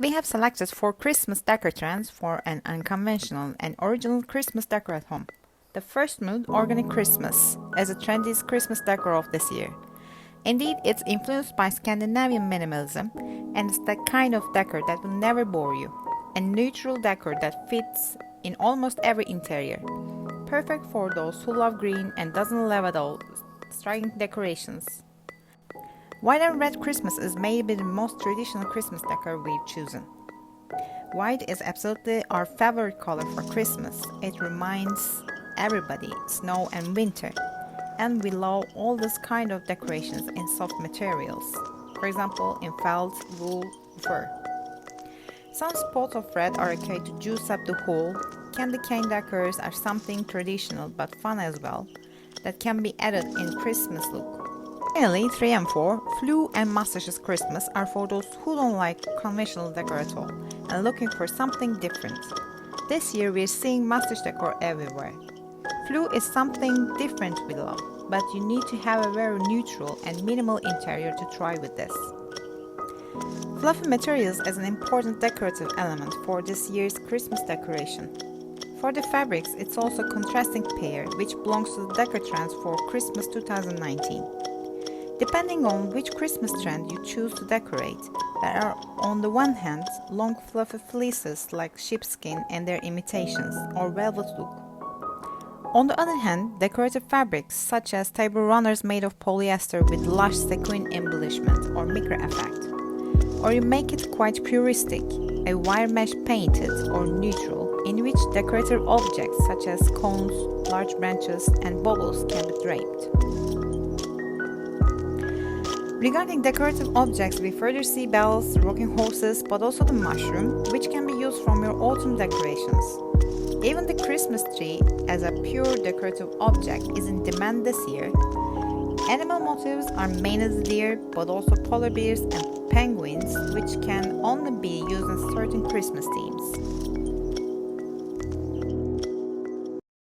We have selected 4 Christmas decor trends for an unconventional and original Christmas decor at home. The first mood, organic Christmas, as a trendy Christmas decor of this year. Indeed, it's influenced by Scandinavian minimalism, and it's that kind of decor that will never bore you. A neutral decor that fits in almost every interior. Perfect for those who love green and doesn't love at all striking decorations. White and red Christmas is maybe the most traditional Christmas decor we've chosen. White is absolutely our favorite color for Christmas. It reminds everybody snow and winter. And we love all this kind of decorations in soft materials. For example, in felt, wool, fur. Some spots of red are okay to juice up the whole. Candy cane decors are something traditional but fun as well that can be added in Christmas look. Finally, 3 and 4, Flu and Mustaches Christmas are for those who don't like conventional decor at all and looking for something different. This year we're seeing mustache decor everywhere. Flu is something different we love, but you need to have a very neutral and minimal interior to try with this. Fluffy materials is an important decorative element for this year's Christmas decoration. For the fabrics, it's also a contrasting pair which belongs to the decor trends for Christmas 2019. Depending on which Christmas trend you choose to decorate, there are on the one hand long fluffy fleeces like sheepskin and their imitations or velvet look. On the other hand, decorative fabrics such as table runners made of polyester with lush sequin embellishment or micro effect. Or you make it quite puristic, a wire mesh painted or neutral in which decorative objects such as cones, large branches and baubles can be draped. Regarding decorative objects, we further see bells, rocking horses, but also the mushroom, which can be used from your autumn decorations. Even the Christmas tree, as a pure decorative object, is in demand this year. Animal motifs are mainly deer, but also polar bears and penguins, which can only be used in certain Christmas themes.